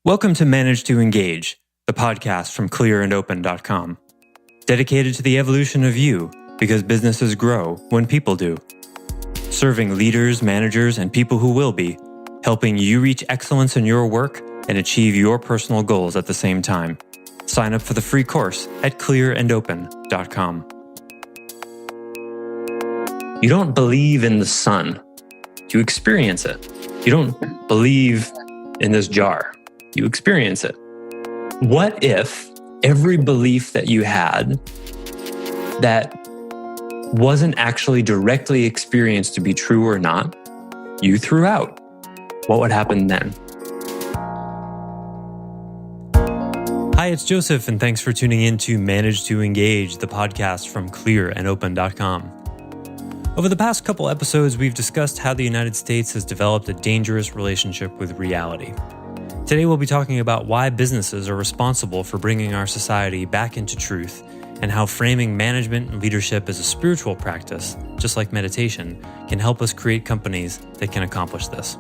Welcome to Manage to Engage, the podcast from clearandopen.com. Dedicated to the evolution of you, because businesses grow when people do. Serving leaders, managers, and people who will be, helping you reach excellence in your work and achieve your personal goals at the same time. Sign up for the free course at clearandopen.com. You don't believe in the sun. You experience it. You don't believe in this jar. You experience it. What if every belief that you had that wasn't actually directly experienced to be true or not, you threw out? What would happen then? Hi, it's Joseph, and thanks for tuning in to Manage to Engage, the podcast from clearandopen.com. Over the past couple episodes, we've discussed how the United States has developed a dangerous relationship with reality. Today, we'll be talking about why businesses are responsible for bringing our society back into truth, and how framing management and leadership as a spiritual practice, just like meditation, can help us create companies that can accomplish this.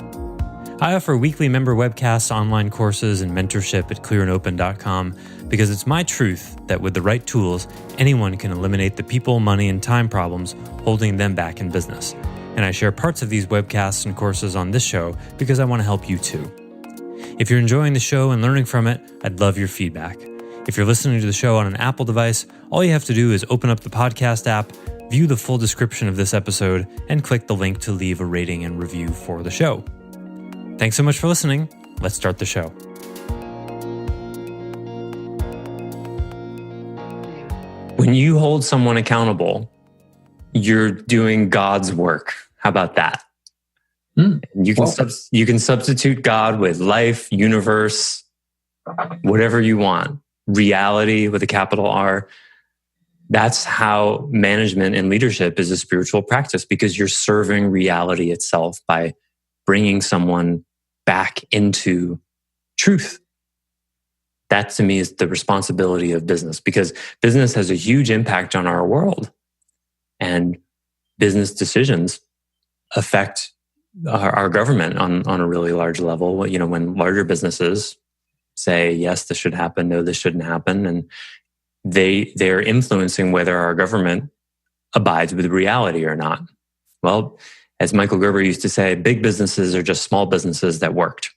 I offer weekly member webcasts, online courses, and mentorship at clearandopen.com because it's my truth that with the right tools, anyone can eliminate the people, money, and time problems holding them back in business. And I share parts of these webcasts and courses on this show because I want to help you too. If you're enjoying the show and learning from it, I'd love your feedback. If you're listening to the show on an Apple device, all you have to do is open up the podcast app, view the full description of this episode, and click the link to leave a rating and review for the show. Thanks so much for listening. Let's start the show. When you hold someone accountable, you're doing God's work. How about that? You can substitute God with life, universe, whatever you want. Reality with a capital R. That's how management and leadership is a spiritual practice, because you're serving reality itself by bringing someone back into truth. That to me is the responsibility of business, because business has a huge impact on our world, and business decisions affect our government on a really large level. You know, when larger businesses say, yes, this should happen, no, this shouldn't happen, and they're influencing whether our government abides with reality or not. Well, as Michael Gerber used to say, big businesses are just small businesses that worked.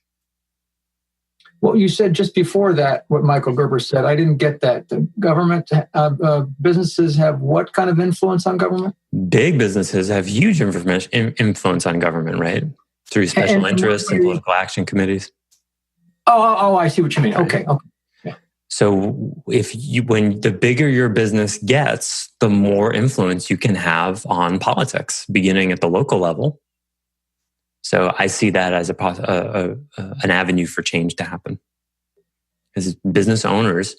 Well, you said just before that, what Michael Gerber said, I didn't get that. The government, businesses have what kind of influence on government? Big businesses have huge influence on government, right? Through special interests and political action committees. Oh, I see what you mean. Okay. Yeah. So when the bigger your business gets, the more influence you can have on politics, beginning at the local level. So I see that as an avenue for change to happen. As business owners,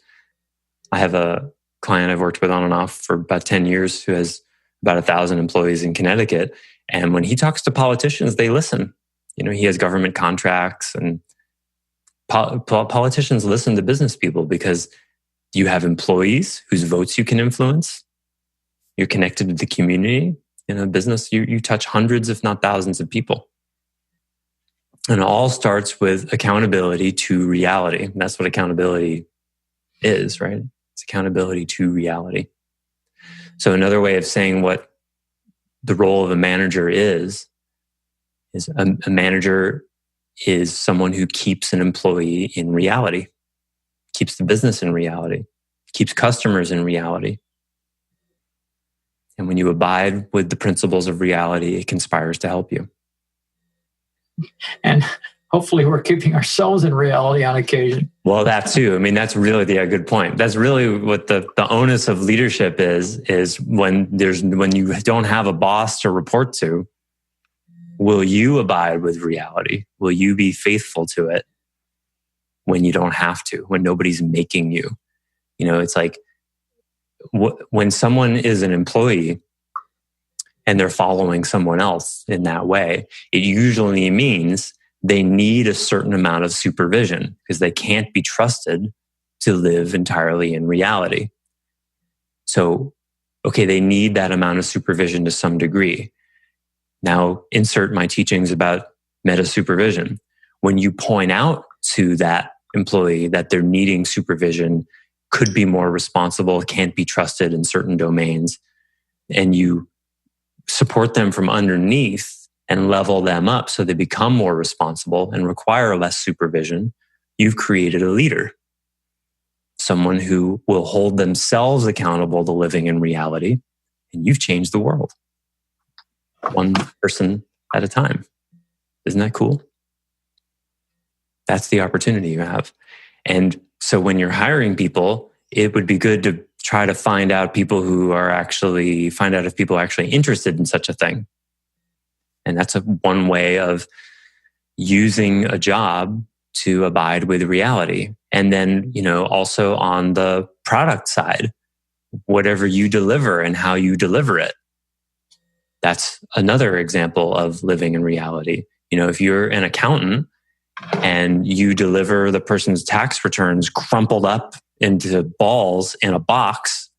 I have a client I've worked with on and off for about 10 years who has about 1,000 employees in Connecticut. And when he talks to politicians, they listen. You know, he has government contracts, and politicians listen to business people because you have employees whose votes you can influence. You're connected to the community. In a business, you touch hundreds, if not thousands of people. And it all starts with accountability to reality. And that's what accountability is, right? It's accountability to reality. So another way of saying what the role of a manager is a manager is someone who keeps an employee in reality, keeps the business in reality, keeps customers in reality. And when you abide with the principles of reality, it conspires to help you. And hopefully we're keeping ourselves in reality on occasion. Well, that too. I mean, that's really a good point. That's really what the onus of leadership is when you don't have a boss to report to. Will you abide with reality? Will you be faithful to it when you don't have to, when nobody's making you? You know, it's like when someone is an employee and they're following someone else in that way, it usually means they need a certain amount of supervision because they can't be trusted to live entirely in reality. So, okay, they need that amount of supervision to some degree. Now, insert my teachings about meta supervision. When you point out to that employee that they're needing supervision, could be more responsible, can't be trusted in certain domains, and you support them from underneath and level them up so they become more responsible and require less supervision, you've created a leader. Someone who will hold themselves accountable to living in reality, and you've changed the world. One person at a time. Isn't that cool? That's the opportunity you have. And so when you're hiring people, it would be good to try to find out if people are actually interested in such a thing. And that's one way of using a job to abide with reality. And then, also on the product side, whatever you deliver and how you deliver it. That's another example of living in reality. If you're an accountant and you deliver the person's tax returns crumpled up into balls in a box,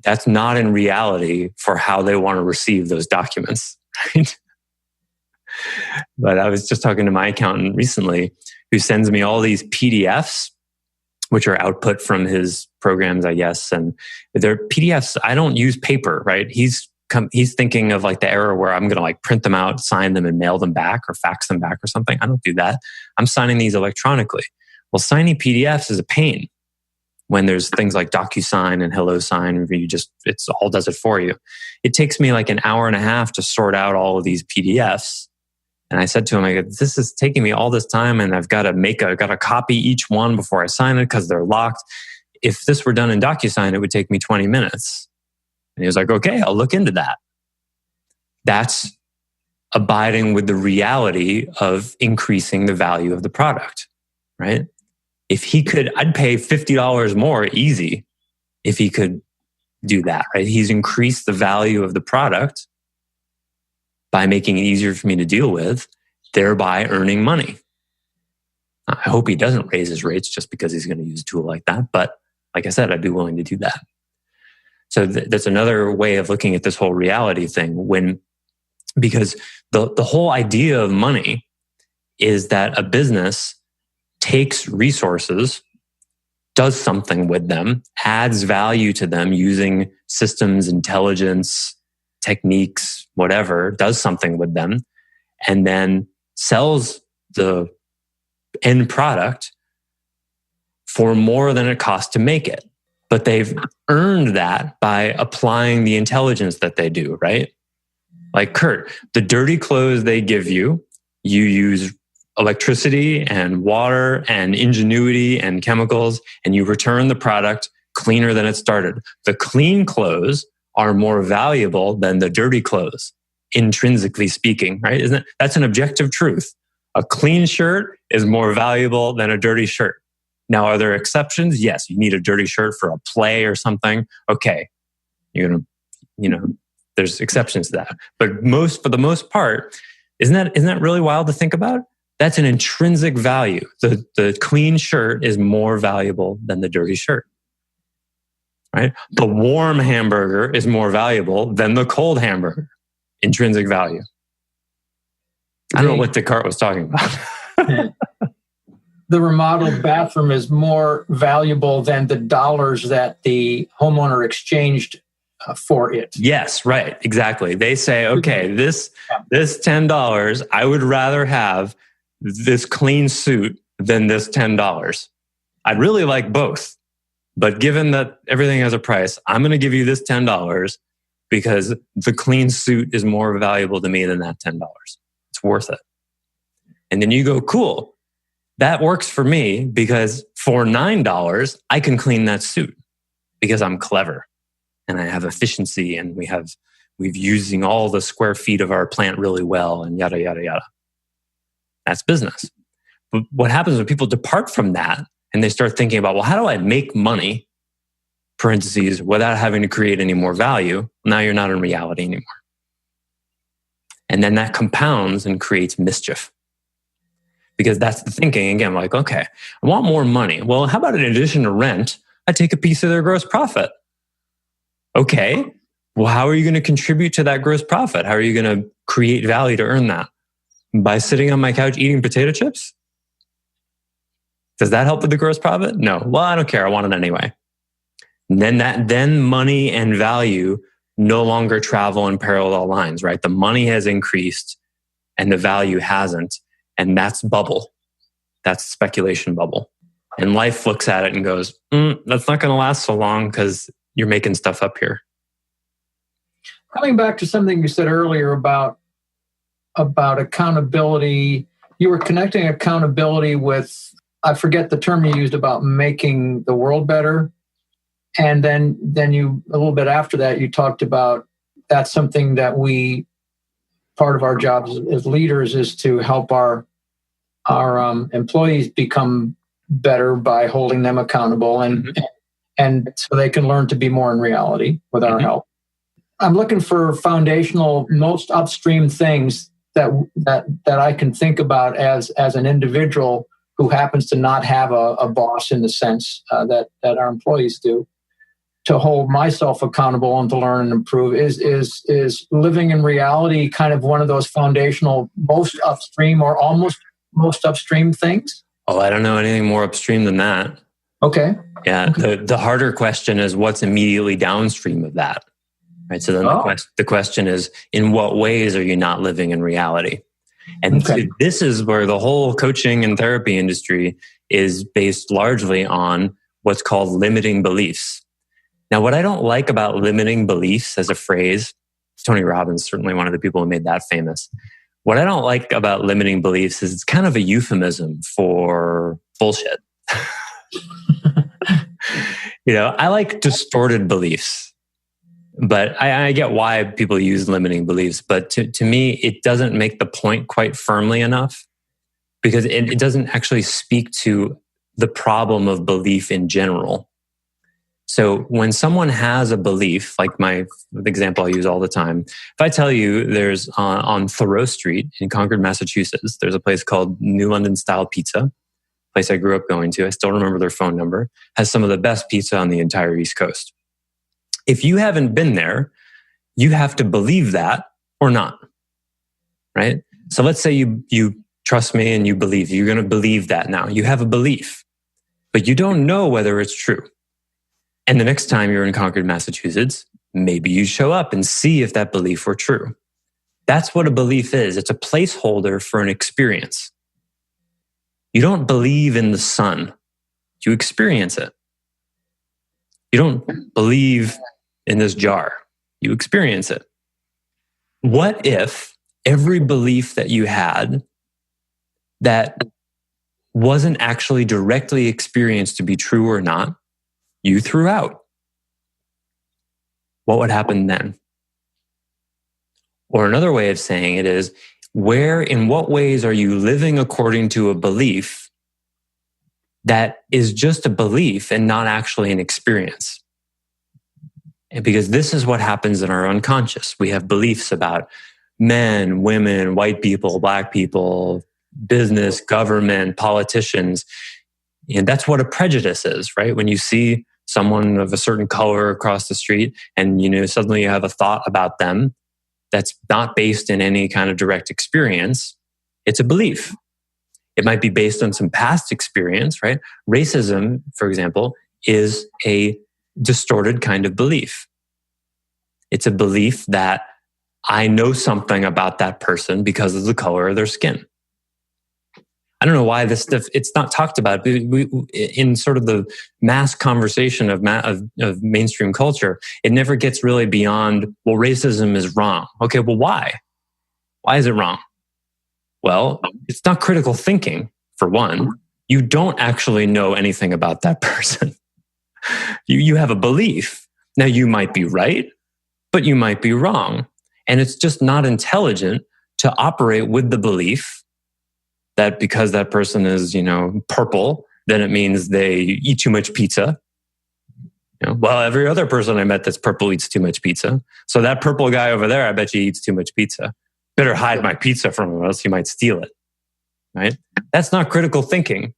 that's not in reality for how they want to receive those documents. Right? But I was just talking to my accountant recently who sends me all these PDFs, which are output from his programs, I guess. And they're PDFs. I don't use paper, right? He's thinking of like the era where I'm going to like print them out, sign them and mail them back or fax them back or something. I don't do that. I'm signing these electronically. Well, signing PDFs is a pain when there's things like DocuSign and HelloSign, where it's all does it for you. It takes me like an hour and a half to sort out all of these PDFs. And I said to him, this is taking me all this time and I've got to copy each one before I sign it because they're locked. If this were done in DocuSign, it would take me 20 minutes. And he was like, okay, I'll look into that. That's abiding with the reality of increasing the value of the product, right? If he could, I'd pay $50 more easy if he could do that, right? He's increased the value of the product by making it easier for me to deal with, thereby earning money. I hope he doesn't raise his rates just because he's going to use a tool like that. But like I said, I'd be willing to do that. So that's another way of looking at this whole reality thing. Because the whole idea of money is that a business takes resources, does something with them, adds value to them using systems, intelligence, techniques, whatever, does something with them, and then sells the end product for more than it costs to make it. But they've earned that by applying the intelligence that they do, right? Like Kurt, the dirty clothes they give you, you use electricity and water and ingenuity and chemicals, and you return the product cleaner than it started. The clean clothes are more valuable than the dirty clothes, intrinsically speaking, right? That's an objective truth. A clean shirt is more valuable than a dirty shirt. Now, are there exceptions? Yes, you need a dirty shirt for a play or something. Okay, there's exceptions to that. But for the most part, isn't that really wild to think about? That's an intrinsic value. The clean shirt is more valuable than the dirty shirt, right? The warm hamburger is more valuable than the cold hamburger. Intrinsic value. I don't know what Descartes was talking about. The remodeled bathroom is more valuable than the dollars that the homeowner exchanged for it. Yes, right. Exactly. They say, okay, this $10, I would rather have this clean suit than this $10. I'd really like both. But given that everything has a price, I'm going to give you this $10 because the clean suit is more valuable to me than that $10. It's worth it. And then you go, cool. That works for me because for $9, I can clean that suit because I'm clever and I have efficiency and we've using all the square feet of our plant really well and yada, yada, yada. That's business. But what happens when people depart from that and they start thinking about, well, how do I make money, parentheses, without having to create any more value? Now you're not in reality anymore. And then that compounds and creates mischief. Because that's the thinking. Again, like, okay, I want more money. Well, how about in addition to rent, I take a piece of their gross profit? Okay, well, how are you going to contribute to that gross profit? How are you going to create value to earn that? By sitting on my couch eating potato chips? Does that help with the gross profit? No. Well, I don't care. I want it anyway. And then money and value no longer travel in parallel lines, right? The money has increased and the value hasn't. And that's bubble. That's speculation bubble. And life looks at it and goes, that's not going to last so long because you're making stuff up here. Coming back to something you said earlier about accountability, you were connecting accountability with, I forget the term you used about making the world better. And then you, a little bit after that, you talked about that's something that part of our jobs as leaders is to help our employees become better by holding them accountable and so they can learn to be more in reality with our help. I'm looking for foundational, most upstream things that I can think about as an individual who happens to not have a boss in the sense that our employees do, to hold myself accountable and to learn and improve. Is living in reality kind of one of those foundational, most upstream or almost most upstream things? Oh, I don't know anything more upstream than that. Okay. Yeah. Okay. The harder question is what's immediately downstream of that, right? So then the question is, in what ways are you not living in reality? And this is where the whole coaching and therapy industry is based largely on what's called limiting beliefs. Now, what I don't like about limiting beliefs as a phrase, Tony Robbins, certainly one of the people who made that famous. What I don't like about limiting beliefs is it's kind of a euphemism for bullshit. I like distorted beliefs, but I get why people use limiting beliefs. But to me, it doesn't make the point quite firmly enough because it doesn't actually speak to the problem of belief in general. So when someone has a belief, like the example I use all the time, if I tell you there's on Thoreau Street in Concord, Massachusetts, there's a place called New London Style Pizza, place I grew up going to. I still remember their phone number, has some of the best pizza on the entire East Coast. If you haven't been there, you have to believe that or not, right? So let's say you trust me and you believe, you're going to believe that now. You have a belief, but you don't know whether it's true. And the next time you're in Concord, Massachusetts, maybe you show up and see if that belief were true. That's what a belief is. It's a placeholder for an experience. You don't believe in the sun. You experience it. You don't believe in this jar. You experience it. What if every belief that you had that wasn't actually directly experienced to be true or not, you threw out? What would happen then? Or another way of saying it is, in what ways are you living according to a belief that is just a belief and not actually an experience? And because this is what happens in our unconscious. We have beliefs about men, women, white people, black people, business, government, politicians. And that's what a prejudice is, right? When you see someone of a certain color across the street and suddenly you have a thought about them that's not based in any kind of direct experience, it's a belief. It might be based on some past experience, right? Racism, for example, is a distorted kind of belief. It's a belief that I know something about that person because of the color of their skin. I don't know why this stuff, it's not talked about in sort of the mass conversation of mainstream culture. It never gets really beyond, well, racism is wrong. Okay, well, why? Why is it wrong? Well, it's not critical thinking, for one. You don't actually know anything about that person. You have a belief. Now, you might be right, but you might be wrong. And it's just not intelligent to operate with the belief that because that person is, purple, then it means they eat too much pizza. Well, every other person I met that's purple eats too much pizza. So that purple guy over there, I bet you eats too much pizza. Better hide my pizza from him or else he might steal it, right? That's not critical thinking.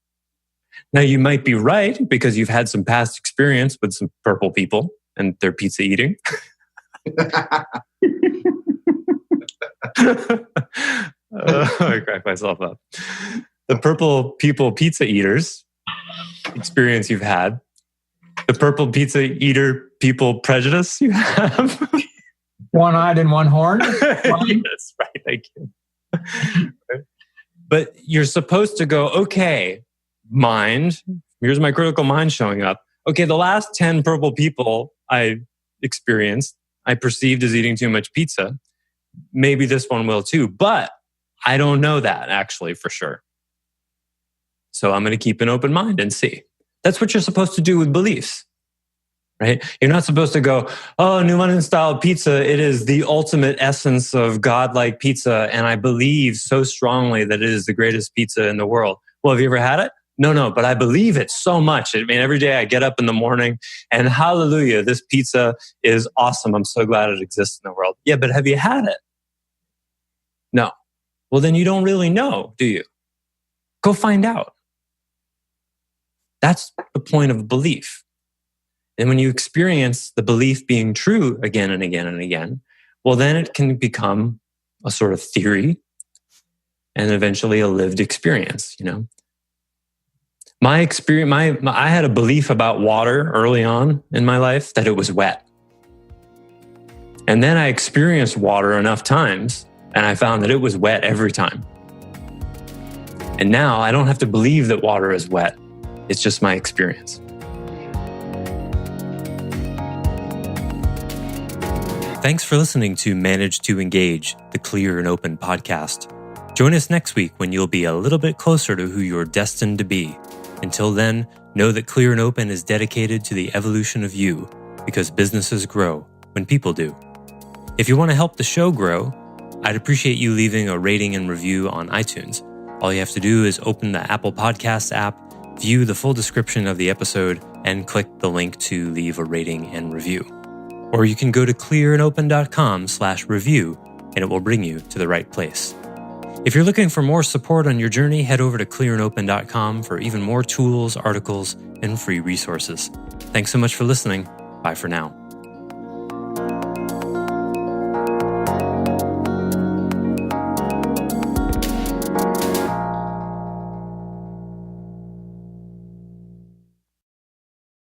Now, you might be right because you've had some past experience with some purple people and their pizza eating. I crack myself up. The purple people, pizza eaters, experience you've had, the purple pizza eater people prejudice you have. One-eyed and one horn. Yes, right. Thank you. But you're supposed to go, okay, mind, here's my critical mind showing up. Okay, the last 10 purple people I experienced, I perceived as eating too much pizza. Maybe this one will too, but I don't know that actually for sure. So I'm going to keep an open mind and see. That's what you're supposed to do with beliefs, right? You're not supposed to go, oh, New London style pizza, it is the ultimate essence of godlike pizza, and I believe so strongly that it is the greatest pizza in the world. Well, have you ever had it? No, but I believe it so much. I mean, every day I get up in the morning and hallelujah, this pizza is awesome. I'm so glad it exists in the world. Yeah, but have you had it? No. Well, then you don't really know, do you? Go find out. That's the point of belief. And when you experience the belief being true again and again and again, well, then it can become a sort of theory and eventually a lived experience, you know? My experience, I had a belief about water early on in my life that it was wet. And then I experienced water enough times and I found that it was wet every time. And now I don't have to believe that water is wet. It's just my experience. Thanks for listening to Manage to Engage, the Clear and Open podcast. Join us next week when you'll be a little bit closer to who you're destined to be. Until then, know that Clear and Open is dedicated to the evolution of you, because businesses grow when people do. If you want to help the show grow, I'd appreciate you leaving a rating and review on iTunes. All you have to do is open the Apple Podcasts app, view the full description of the episode, and click the link to leave a rating and review. Or you can go to clearandopen.com/review and it will bring you to the right place. If you're looking for more support on your journey, head over to clearandopen.com for even more tools, articles, and free resources. Thanks so much for listening. Bye for now.